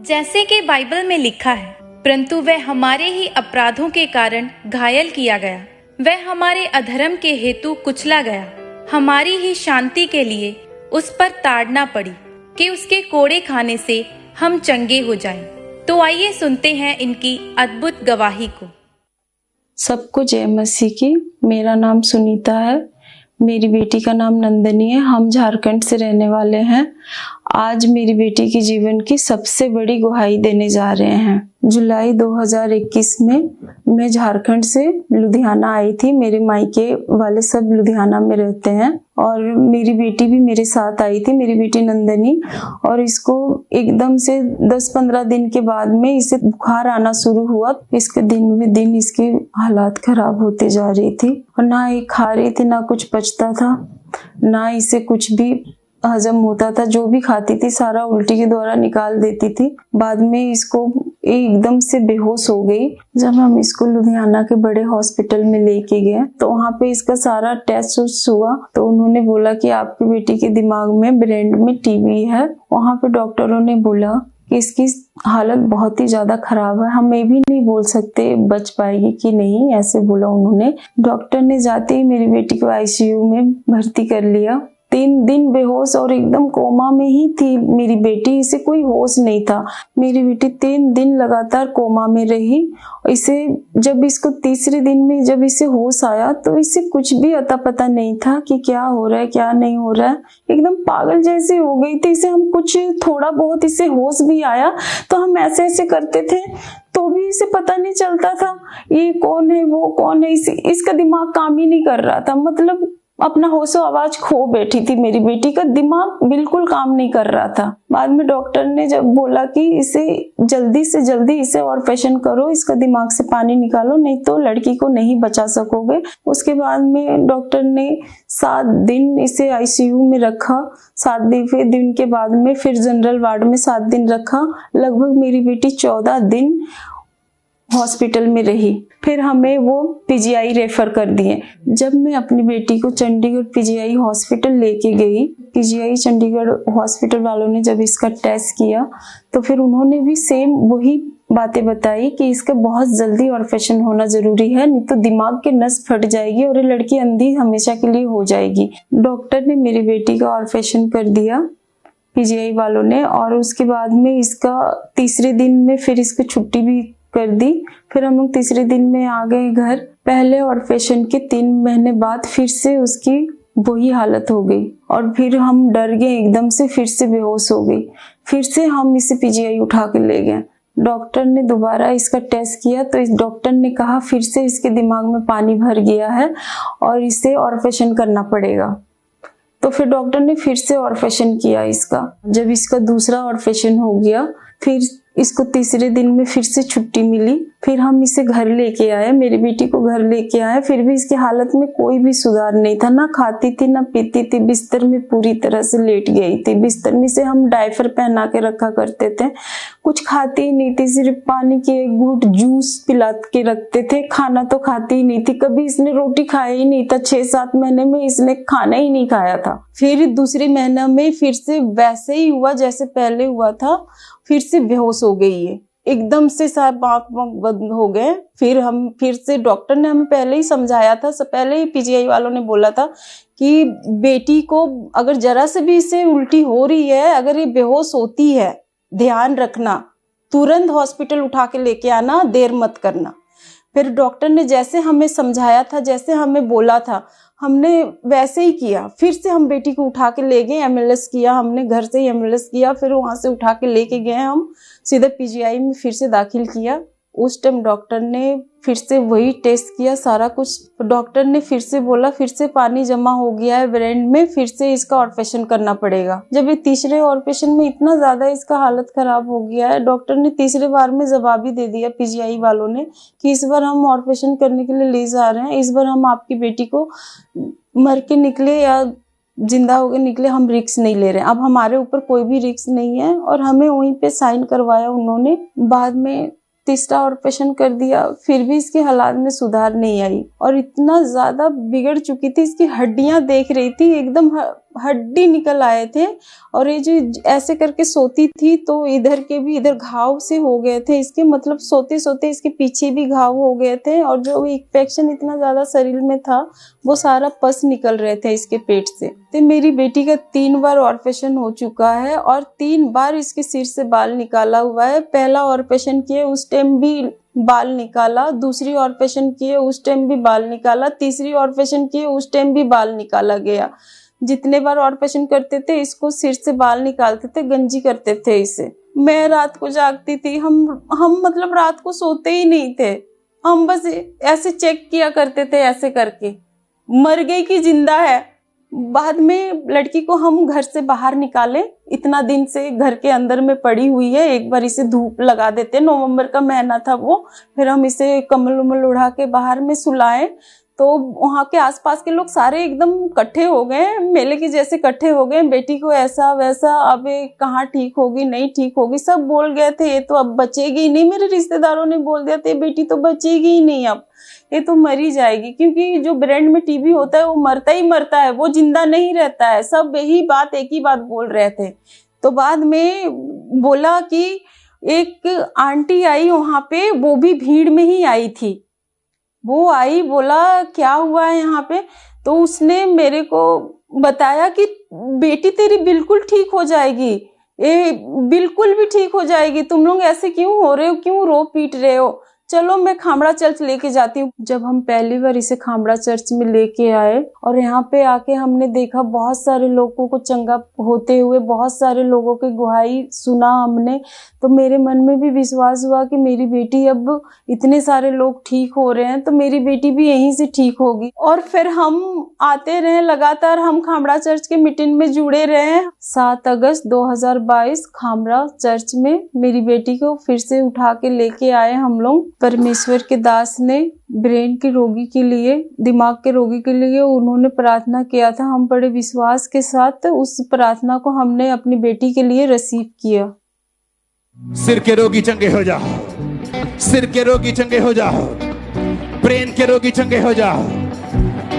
जैसे कि बाइबल में लिखा है, परंतु वह हमारे ही अपराधों के कारण घायल किया गया, वह हमारे अधर्म के हेतु कुचला गया, हमारी ही शांति के लिए उस पर ताड़ना पड़ी कि उसके कोड़े खाने से हम चंगे हो जाएं। तो आइए सुनते हैं इनकी अद्भुत गवाही को। सबको जय मसीह की। मेरा नाम सुनीता है, मेरी बेटी का नाम नंदनी है। हम झारखंड से रहने वाले हैं। आज मेरी बेटी के जीवन की सबसे बड़ी गवाही देने जा रहे हैं। जुलाई 2021 में मैं झारखंड से लुधियाना आई थी। मेरे मायके वाले सब लुधियाना में रहते हैं और मेरी बेटी भी मेरे साथ आई थी, मेरी बेटी नंदनी। और इसको एकदम से 10-15 दिन के बाद में इसे बुखार आना शुरू हुआ। इसके दिन में दिन इसकी हालात खराब होते जा रही थी और ना ये खा रही थी, ना कुछ पचता था, ना इसे कुछ भी हजम होता था। जो भी खाती थी सारा उल्टी के द्वारा निकाल देती थी। बाद में इसको एकदम से बेहोश हो गई। जब हम इसको लुधियाना के बड़े हॉस्पिटल में लेके गए तो वहाँ पे इसका सारा टेस्ट हुआ तो उन्होंने बोला कि आपकी बेटी के दिमाग में ब्रेन में टीबी है। वहाँ पे डॉक्टरों ने बोला कि इसकी हालत बहुत ही ज्यादा खराब है, हम ये भी नहीं बोल सकते बच पाएगी कि नहीं, ऐसे बोला उन्होंने। डॉक्टर ने जाते ही मेरी बेटी को आईसीयू में भर्ती कर लिया। 3 दिन बेहोश और एकदम कोमा में ही थी मेरी बेटी, इसे कोई होश नहीं था। मेरी बेटी 3 दिन लगातार कोमा में रही। इसे जब इसको तीसरे दिन में जब इसे होश आया तो इसे कुछ भी अता पता नहीं था कि क्या हो रहा है क्या नहीं हो रहा है। एकदम पागल जैसे हो गई थी। इसे हम कुछ थोड़ा बहुत इसे होश भी आया तो हम ऐसे ऐसे करते थे तो भी इसे पता नहीं चलता था ये कौन है वो कौन है। इसका दिमाग काम ही नहीं कर रहा था, मतलब अपना होशो आवाज खो बैठी थी। मेरी बेटी का दिमाग बिल्कुल काम नहीं कर रहा था। बाद में डॉक्टर ने जब बोला कि इसे जल्दी से जल्दी इसे ऑपरेशन करो, इसका दिमाग से पानी निकालो, नहीं तो लड़की को नहीं बचा सकोगे। उसके बाद में डॉक्टर ने 7 दिन इसे आईसीयू में रखा। 7 दिन के बाद में फिर जनरल वार्ड में 7 दिन रखा। लगभग मेरी बेटी 14 दिन हॉस्पिटल में रही। फिर हमें वो पीजीआई रेफर कर दिए। जब मैं अपनी बेटी को चंडीगढ़ पीजीआई हॉस्पिटल लेके गई, पीजीआई चंडीगढ़ हॉस्पिटल वालों ने जब इसका टेस्ट किया तो फिर उन्होंने भी सेम वही बातें बताई कि इसका बहुत जल्दी ऑपरेशन होना जरूरी है, नहीं तो दिमाग के नस फट जाएगी और ये लड़की अंधी हमेशा के लिए हो जाएगी। डॉक्टर ने मेरी बेटी का ऑपरेशन कर दिया पीजीआई वालों ने। और उसके बाद में इसका तीसरे दिन में फिर इसको छुट्टी भी कर दी। फिर हम लोग तीसरे दिन में आ गए घर। पहले ऑपरेशन के 3 महीने बाद फिर से उसकी वही हालत हो गई और फिर हम डर गए, एकदम से फिर से बेहोश हो गई। फिर से हम इसे पीजीआई उठा के ले गए। डॉक्टर ने दोबारा इसका टेस्ट किया तो इस डॉक्टर ने कहा फिर से इसके दिमाग में पानी भर गया है और इसे ऑपरेशन करना पड़ेगा। तो फिर डॉक्टर ने फिर से ऑपरेशन किया इसका। जब इसका दूसरा ऑपरेशन हो गया फिर इसको तीसरे दिन में फिर से छुट्टी मिली। फिर हम इसे घर लेके आए, मेरी बेटी को घर लेके आए। फिर भी इसकी हालत में कोई भी सुधार नहीं था, ना खाती थी ना पीती थी। बिस्तर में पूरी तरह से लेट गई थी। बिस्तर में से हम डायपर पहना के रखा करते थे। कुछ खाती ही नहीं थी, सिर्फ पानी के एक घूंट जूस पिला के रखते थे। खाना तो खाती ही नहीं थी, कभी इसने रोटी खाया ही नहीं था। 6-7 महीने में इसने खाना ही नहीं खाया था। फिर दूसरे महीने में फिर से वैसे ही हुआ जैसे पहले हुआ था, फिर से बेहोश हो गई है। एकदम से सब आंख बंद हो गए। फिर से डॉक्टर ने हमें पहले ही समझाया था, पहले ही पीजीआई वालों ने बोला था कि बेटी को अगर जरा से भी इसे उल्टी हो रही है, अगर ये बेहोश होती है, ध्यान रखना, तुरंत हॉस्पिटल उठा के लेके आना, देर मत करना। फिर डॉक्टर ने जैसे हमें समझाया था, जैसे हमें बोला था, हमने वैसे ही किया। फिर से हम बेटी को उठा के ले गए, एमएलएस किया हमने, घर से ही एमएलएस किया। फिर वहां से उठा के लेके गए हम सीधे पीजीआई में फिर से दाखिल किया। उस टाइम डॉक्टर ने फिर से वही टेस्ट किया, सारा कुछ। डॉक्टर ने फिर से बोला फिर से पानी जमा हो गया है ब्रेन में, फिर से इसका ऑपरेशन करना पड़ेगा। जब ये तीसरे ऑपरेशन में इतना ज्यादा इसका हालत खराब हो गया है, डॉक्टर ने तीसरे बार में जवाब ही दे दिया पीजीआई वालों ने कि इस बार हम ऑपरेशन करने के लिए ले जा रहे हैं। इस बार हम आपकी बेटी को मर के निकले या जिंदा होके निकले, हम रिस्क नहीं ले रहे हैं। अब हमारे ऊपर कोई भी रिस्क नहीं है और हमें वहीं पे साइन करवाया उन्होंने। बाद में तीसरा ऑपरेशन कर दिया, फिर भी इसके हालात में सुधार नहीं आई और इतना ज्यादा बिगड़ चुकी थी। इसकी हड्डियां देख रही थी, एकदम हड्डी निकल आए थे। और ये जो ऐसे करके सोती थी तो इधर के भी इधर घाव से हो गए थे इसके, मतलब सोते सोते इसके पीछे भी घाव हो गए थे। और जो इन्फेक्शन इतना ज्यादा शरीर में था वो सारा पस निकल रहे थे इसके पेट से। तो मेरी बेटी का 3 बार ऑपरेशन हो चुका है और 3 बार इसके सिर से बाल निकाला हुआ है। पहला ऑपरेशन किए उस टाइम भी बाल निकाला, दूसरी ऑपरेशन किए उस टाइम भी बाल निकाला, तीसरी ऑपरेशन किए उस टाइम भी बाल निकाला गया। जितने बार ऑपरेशन करते थे इसको सिर से बाल निकालते थे, गंजी करते थे इसे। मैं रात को जागती थी, हम मतलब रात को सोते ही नहीं थे, हम बस ऐसे चेक किया करते थे ऐसे करके, मर गई कि जिंदा है। बाद में लड़की को हम घर से बाहर निकाले, इतना दिन से घर के अंदर में पड़ी हुई है। एक बार इसे धूप लगा देते, नवंबर का महीना था वो, फिर हम इसे कम्बल उम्बल उड़ा के बाहर में सुलाए। तो वहाँ के आसपास के लोग सारे एकदम इकट्ठे हो गए, मेले के जैसे इकट्ठे हो गए, बेटी को ऐसा वैसा, अब कहाँ ठीक होगी नहीं ठीक होगी, सब बोल गए थे ये तो अब बचेगी ही नहीं। मेरे रिश्तेदारों ने बोल दिया था बेटी तो बचेगी ही नहीं, अब ये तो मर ही जाएगी, क्योंकि जो ब्रेन में टीबी होता है वो मरता ही मरता है, वो जिंदा नहीं रहता है। सब यही बात एक ही बात बोल रहे थे। तो बाद में बोला कि एक आंटी आई वहां पे, वो भी भीड़ में ही आई थी, वो आई, बोला क्या हुआ है यहाँ पे। तो उसने मेरे को बताया कि बेटी तेरी बिल्कुल ठीक हो जाएगी, ये बिल्कुल भी ठीक हो जाएगी, तुम लोग ऐसे क्यों हो रहे हो, क्यों रो पीट रहे हो, चलो मैं खामड़ा चर्च लेके जाती हूँ। जब हम पहली बार इसे खामड़ा चर्च में लेके आए और यहाँ पे आके हमने देखा बहुत सारे लोगों को चंगा होते हुए, बहुत सारे लोगों की गुहाई सुना हमने, तो मेरे मन में भी विश्वास हुआ कि मेरी बेटी, अब इतने सारे लोग ठीक हो रहे हैं तो मेरी बेटी भी यहीं से ठीक होगी। और फिर हम आते रहे लगातार, हम खामड़ा चर्च के मीटिंग में जुड़े रहे। 7 अगस्त 2022 खामड़ा चर्च में मेरी बेटी को फिर से उठा के लेके आए हम लोग। परमेश्वर के दास ने ब्रेन के रोगी के लिए, दिमाग के रोगी के लिए उन्होंने प्रार्थना किया था। हम बड़े विश्वास के साथ उस प्रार्थना को हमने अपनी बेटी के लिए रिसीव किया। सिर के रोगी चंगे हो जाओ, सिर के रोगी चंगे हो जाओ, ब्रेन के रोगी चंगे हो जाओ,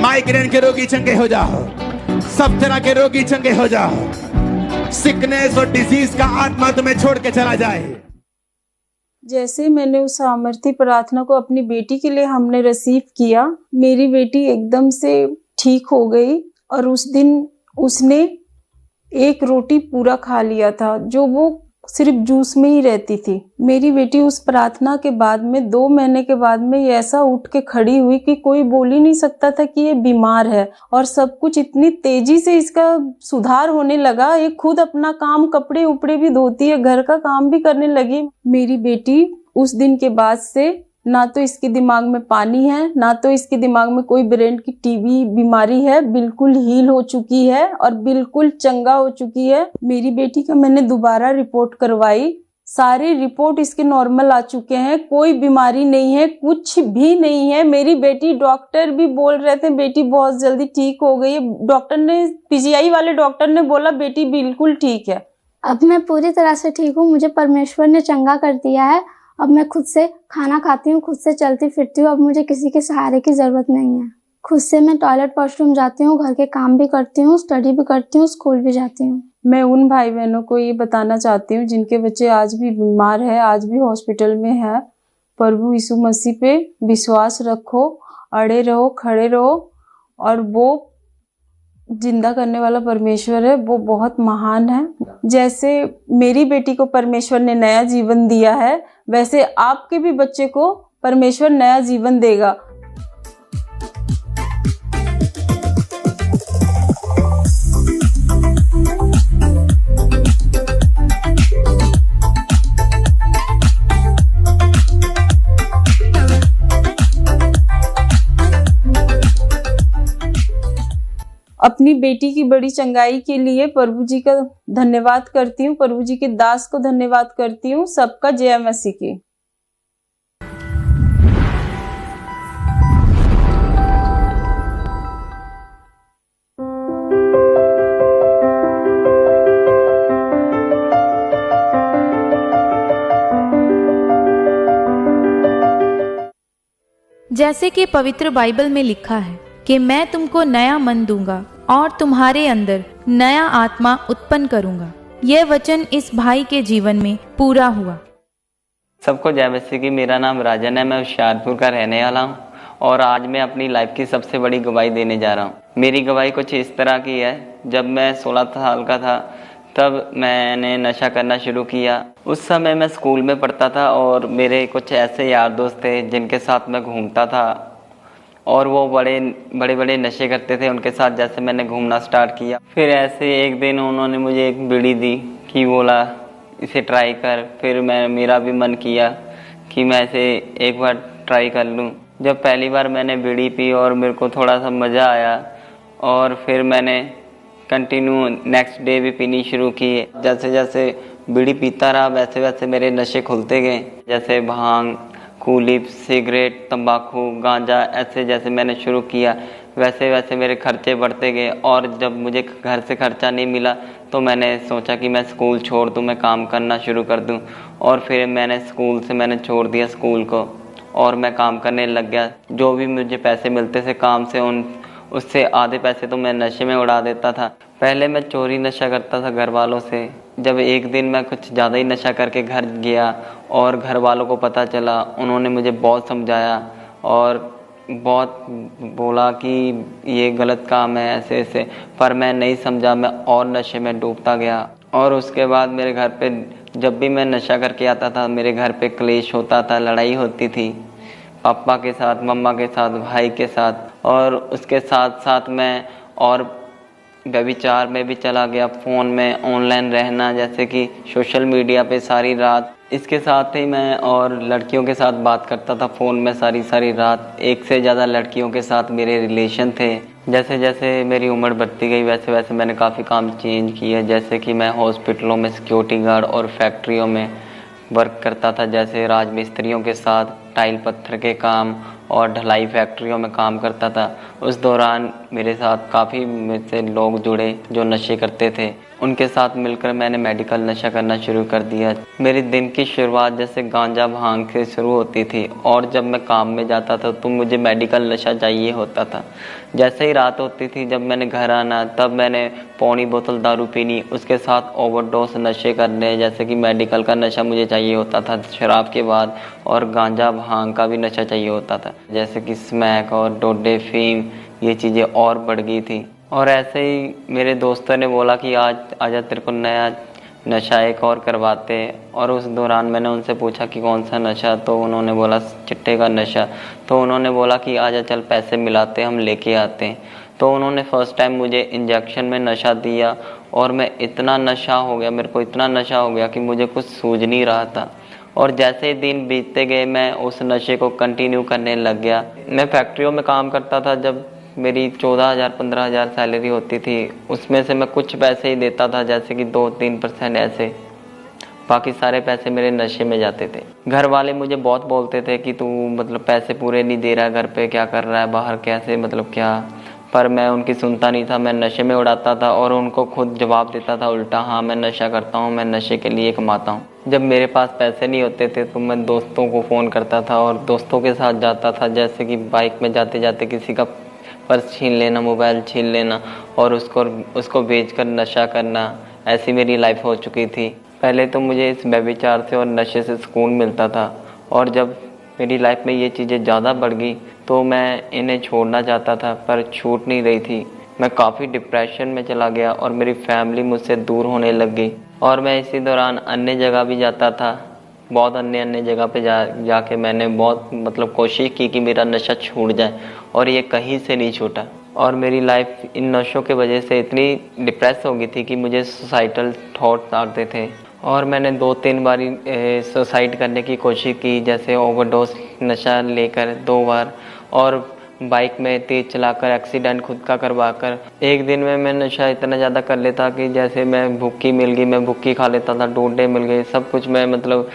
माइग्रेन के रोगी चंगे हो जाओ, सब तरह के रोगी चंगे हो जाओ। सिकनेस और डिजीज का आत्मा तुम्हें छोड़ के चला जाए। जैसे मैंने उस सामर्थी प्रार्थना को अपनी बेटी के लिए हमने रिसीव किया, मेरी बेटी एकदम से ठीक हो गई। और उस दिन उसने 1 रोटी पूरा खा लिया था, जो वो सिर्फ जूस में ही रहती थी। मेरी बेटी उस प्रार्थना के बाद में 2 महीने के बाद में ऐसा उठ के खड़ी हुई कि कोई बोल ही नहीं सकता था कि ये बीमार है। और सब कुछ इतनी तेजी से इसका सुधार होने लगा, ये खुद अपना काम, कपड़े उपड़े भी धोती है, घर का काम भी करने लगी। मेरी बेटी उस दिन के बाद से ना तो इसके दिमाग में पानी है, ना तो इसके दिमाग में कोई ब्रेन की टीबी बीमारी है, बिल्कुल हील हो चुकी है और बिल्कुल चंगा हो चुकी है। मेरी बेटी का मैंने दोबारा रिपोर्ट करवाई, सारे रिपोर्ट इसके नॉर्मल आ चुके हैं, कोई बीमारी नहीं है, कुछ भी नहीं है। मेरी बेटी, डॉक्टर भी बोल रहे थे बेटी बहुत जल्दी ठीक हो गई है। डॉक्टर ने, पीजीआई वाले डॉक्टर ने बोला बेटी बिल्कुल ठीक है। अब मैं पूरी तरह से ठीक हूँ, मुझे परमेश्वर ने चंगा कर दिया है। अब मैं खुद से खाना खाती हूँ, खुद से चलती फिरती हूँ, अब मुझे किसी के सहारे की जरूरत नहीं है। खुद से मैं टॉयलेट वॉशरूम जाती हूँ, घर के काम भी करती हूँ, स्टडी भी करती हूँ, स्कूल भी जाती हूँ। मैं उन भाई बहनों को ये बताना चाहती हूँ जिनके बच्चे आज भी बीमार है, आज भी हॉस्पिटल में है, प्रभु यीशु मसीह पे विश्वास रखो, अड़े रहो, खड़े रहो, और वो जिंदा करने वाला परमेश्वर है, वो बहुत महान है। जैसे मेरी बेटी को परमेश्वर ने नया जीवन दिया है, वैसे आपके भी बच्चे को परमेश्वर नया जीवन देगा। अपनी बेटी की बड़ी चंगाई के लिए प्रभु जी का धन्यवाद करती हूँ, प्रभु जी के दास को धन्यवाद करती हूँ। सबका जय मसीह की। जैसे कि पवित्र बाइबल में लिखा है कि मैं तुमको नया मन दूंगा और तुम्हारे अंदर नया आत्मा उत्पन्न करूंगा। यह वचन इस भाई के जीवन में पूरा हुआ। सबको जय मसीह की। मेरा नाम राजन है, मैं होशियारपुर का रहने वाला हूँ और आज मैं अपनी लाइफ की सबसे बड़ी गवाही देने जा रहा हूँ। मेरी गवाही कुछ इस तरह की है। जब मैं 16 साल का था तब मैंने नशा करना शुरू किया। उस समय मैं स्कूल में पढ़ता था और मेरे कुछ ऐसे यार दोस्त थे जिनके साथ मैं घूमता था और वो बड़े बड़े नशे करते थे। उनके साथ जैसे मैंने घूमना स्टार्ट किया, फिर ऐसे एक दिन उन्होंने मुझे एक बीड़ी दी कि बोला इसे ट्राई कर। फिर मेरा भी मन किया कि मैं इसे एक बार ट्राई कर लूं। जब पहली बार मैंने बीड़ी पी और मेरे को थोड़ा सा मज़ा आया और फिर मैंने कंटिन्यू नेक्स्ट डे भी पीनी शुरू की। जैसे जैसे बीड़ी पीता रहा वैसे वैसे मेरे नशे खुलते गए। जैसे भांग, कूलिप, सिगरेट, तंबाकू, गांजा, ऐसे जैसे मैंने शुरू किया वैसे वैसे मेरे खर्चे बढ़ते गए। और जब मुझे घर से खर्चा नहीं मिला तो मैंने सोचा कि मैं स्कूल छोड़ दूं, मैं काम करना शुरू कर दूं। और फिर मैंने मैंने छोड़ दिया स्कूल को और मैं काम करने लग गया। जो भी मुझे पैसे मिलते थे काम से उससे आधे पैसे तो मैं नशे में उड़ा देता था। पहले मैं चोरी नशा करता था घर वालों से। जब एक दिन मैं कुछ ज़्यादा ही नशा करके घर गया और घर वालों को पता चला, उन्होंने मुझे बहुत समझाया और बहुत बोला कि ये गलत काम है ऐसे ऐसे, पर मैं नहीं समझा। मैं और नशे में डूबता गया। और उसके बाद मेरे घर पे जब भी मैं नशा करके आता था मेरे घर पे क्लेश होता था, लड़ाई होती थी पापा के साथ, मम्मा के साथ, भाई के साथ। और उसके साथ साथ मैं और व्यभिचार में भी चला गया, फ़ोन में ऑनलाइन रहना, जैसे कि सोशल मीडिया पे सारी रात। इसके साथ ही मैं और लड़कियों के साथ बात करता था फ़ोन में सारी रात। एक से ज़्यादा लड़कियों के साथ मेरे रिलेशन थे। जैसे जैसे मेरी उम्र बढ़ती गई वैसे वैसे मैंने काफ़ी काम चेंज किए। जैसे कि मैं हॉस्पिटलों में सिक्योरिटी गार्ड और फैक्ट्रियों में वर्क करता था, जैसे राजमिस्त्रियों के साथ टाइल पत्थर के काम और ढलाई फैक्ट्रियों में काम करता था। उस दौरान मेरे साथ काफ़ी मुझसे लोग जुड़े जो नशे करते थे। उनके साथ मिलकर मैंने मेडिकल नशा करना शुरू कर दिया। मेरे दिन की शुरुआत जैसे गांजा भांग से शुरू होती थी और जब मैं काम में जाता था तो मुझे मेडिकल नशा चाहिए होता था। जैसे ही रात होती थी जब मैंने घर आना तब मैंने पौनी बोतल दारू पीनी, उसके साथ ओवरडोज नशे करने, जैसे कि मेडिकल का नशा मुझे चाहिए होता था शराब के बाद, और गांजा भांग का भी नशा चाहिए होता था, जैसे कि स्मैक और डोडे, फीम, ये चीज़ें और बढ़ गई थी। और ऐसे ही मेरे दोस्तों ने बोला कि आज आजा तेरे को नया नशा एक और करवाते हैं। और उस दौरान मैंने उनसे पूछा कि कौन सा नशा, तो उन्होंने बोला चिट्टे का नशा। तो उन्होंने बोला कि आजा चल पैसे मिलाते हम लेके आते हैं। तो उन्होंने फर्स्ट टाइम मुझे इंजेक्शन में नशा दिया और मैं इतना नशा हो गया, मेरे को इतना नशा हो गया कि मुझे कुछ सूझ नहीं रहा था। और जैसे ही दिन बीतते गए मैं उस नशे को कंटिन्यू करने लग गया। मैं फैक्ट्रियों में काम करता था। जब मेरी 14,000 15,000 सैलरी होती थी उसमें से मैं कुछ पैसे ही देता था, जैसे कि 2-3% ऐसे, बाकी सारे पैसे मेरे नशे में जाते थे। घर वाले मुझे बहुत बोलते थे कि तू मतलब पैसे पूरे नहीं दे रहा है, घर पे क्या कर रहा है, बाहर कैसे मतलब क्या, पर मैं उनकी सुनता नहीं था। मैं नशे में उड़ाता था और उनको खुद जवाब देता था उल्टा, हाँ मैं नशा करता हूँ, मैं नशे के लिए कमाता हूँ। जब मेरे पास पैसे नहीं होते थे तो मैं दोस्तों को फ़ोन करता था और दोस्तों के साथ जाता था, जैसे कि बाइक में जाते जाते किसी का पर्स छीन लेना, मोबाइल छीन लेना और उसको बेचकर नशा करना। ऐसी मेरी लाइफ हो चुकी थी। पहले तो मुझे इस व्यभिचार से और नशे से सुकून मिलता था और जब मेरी लाइफ में ये चीज़ें ज़्यादा बढ़ गई तो मैं इन्हें छोड़ना चाहता था पर छूट नहीं रही थी। मैं काफ़ी डिप्रेशन में चला गया और मेरी फैमिली मुझसे दूर होने लग गई। और मैं इसी दौरान अन्य जगह भी जाता था, बहुत अन्य जगह पे जाके मैंने बहुत मतलब कोशिश की कि मेरा नशा छूट जाए और ये कहीं से नहीं छूटा। और मेरी लाइफ इन नशों के वजह से इतनी डिप्रेस हो गई थी कि मुझे सुसाइडल थॉट्स आते थे और मैंने 2-3 बारी सुसाइड करने की कोशिश की, जैसे ओवरडोज नशा लेकर 2 बार और बाइक में तेज़ चलाकर एक्सीडेंट खुद का करवाकर। एक दिन में मैं नशा इतना ज़्यादा कर लेता कि जैसे मैं भुक्की मिल गई मैं भुक्की खा लेता था, डोडे मिल गए, सब कुछ मैं मतलब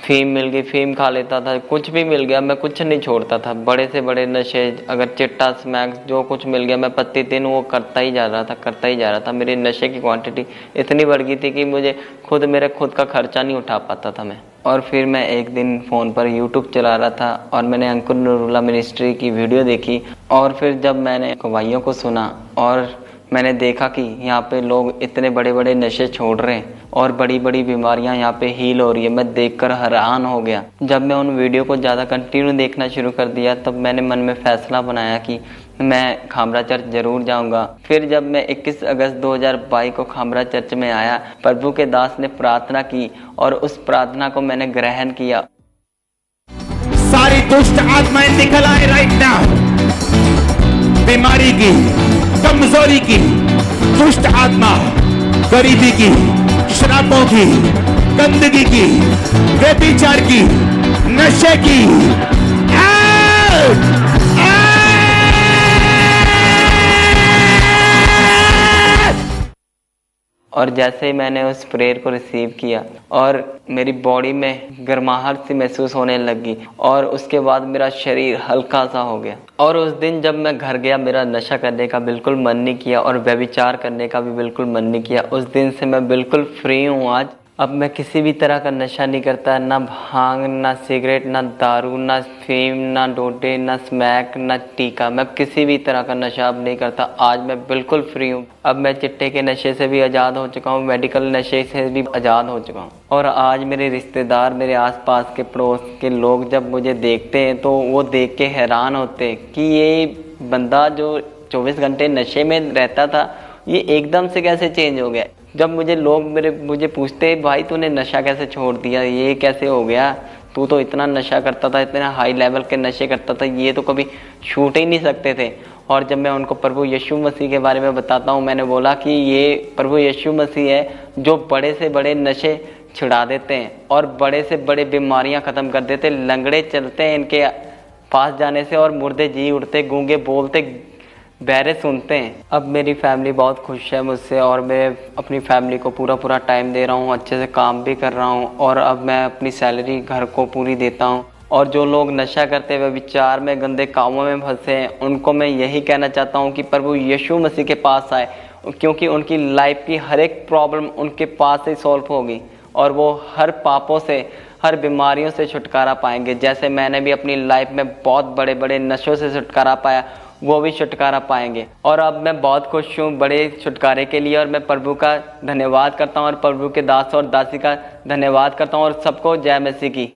फीम मिल गई फीम खा लेता था, कुछ भी मिल गया मैं कुछ नहीं छोड़ता था। बड़े से बड़े नशे, अगर चिट्टा स्मैक्स जो कुछ मिल गया मैं प्रतिदिन वो करता ही जा रहा था। मेरी नशे की क्वांटिटी इतनी बढ़ गई थी कि मुझे मेरे खुद का खर्चा नहीं उठा पाता था मैं। और फिर मैं एक दिन फ़ोन पर यूट्यूब चला रहा था और मैंने अंकुर नूरुल्लाह मिनिस्ट्री की वीडियो देखी और फिर जब मैंने गवाहियों को सुना और मैंने देखा कि यहाँ पे लोग इतने बड़े बड़े नशे छोड़ रहे हैं और बड़ी बड़ी बीमारियां यहाँ पे हील हो रही है। मैं देखकर हैरान हो गया। जब मैं उन वीडियो को ज़्यादा कंटिन्यू देखना शुरू कर दिया तब मैंने मन में फैसला बनाया कि मैं खामरा चर्च जरूर जाऊंगा। फिर जब मैं 21 अगस्त 2022 को खामरा चर्च में आया, प्रभु के दास ने प्रार्थना की और उस प्रार्थना को मैंने ग्रहण किया। सारी दुष्ट आत्माएं निकल आए राइट नाउ। बीमारी की, कमजोरी की, दुष्ट आत्मा, गरीबी की, शराबों की, गंदगी की, व्यभिचार की, नशे की, out! और जैसे ही मैंने उस प्रेयर को रिसीव किया और मेरी बॉडी में गर्माहट सी महसूस होने लगी और उसके बाद मेरा शरीर हल्का सा हो गया। और उस दिन जब मैं घर गया, मेरा नशा करने का बिल्कुल मन नहीं किया और व्यभिचार करने का भी बिल्कुल मन नहीं किया। उस दिन से मैं बिल्कुल फ्री हूँ आज। अब मैं किसी भी तरह का नशा नहीं करता, ना भांग, ना सिगरेट, ना दारू, ना फीम, ना डोडे, ना स्मैक, ना टीका। मैं किसी भी तरह का नशा अब नहीं करता। आज मैं बिल्कुल फ्री हूँ। अब मैं चिट्टे के नशे से भी आज़ाद हो चुका हूँ, मेडिकल नशे से भी आज़ाद हो चुका हूँ। और आज मेरे रिश्तेदार, मेरे आसपास के पड़ोस के लोग जब मुझे देखते हैं तो वो देख के हैरान होते हैं कि ये बंदा जो 24 घंटे नशे में रहता था, ये एकदम से कैसे चेंज हो गया। जब मुझे पूछते भाई तूने नशा कैसे छोड़ दिया, ये कैसे हो गया, तू तो इतना नशा करता था, इतना हाई लेवल के नशे करता था, ये तो कभी छूट ही नहीं सकते थे। और जब मैं उनको प्रभु यीशु मसीह के बारे में बताता हूँ, मैंने बोला कि ये प्रभु यीशु मसीह है जो बड़े से बड़े नशे छुड़ा देते हैं और बड़े से बड़े बीमारियां ख़त्म कर देते। लंगड़े चलते हैं इनके पास जाने से और मुर्दे जी उठते, गूंगे बोलते, बहरे सुनते हैं। अब मेरी फैमिली बहुत खुश है मुझसे और मैं अपनी फैमिली को पूरा टाइम दे रहा हूँ, अच्छे से काम भी कर रहा हूँ और अब मैं अपनी सैलरी घर को पूरी देता हूँ। और जो लोग नशा करते हुए विचार में, गंदे कामों में फंसे हैं, उनको मैं यही कहना चाहता हूँ कि प्रभु यीशु मसीह के पास आए, क्योंकि उनकी लाइफ की हर एक प्रॉब्लम उनके पास ही सॉल्व होगी और वो हर पापों से, हर बीमारियों से छुटकारा पाएंगे। जैसे मैंने भी अपनी लाइफ में बहुत बड़े बड़े नशों से छुटकारा पाया, वो भी छुटकारा पाएंगे। और अब मैं बहुत खुश हूँ बड़े छुटकारे के लिए और मैं प्रभु का धन्यवाद करता हूँ और प्रभु के दास और दासी का धन्यवाद करता हूँ और सबको जय मसीह की।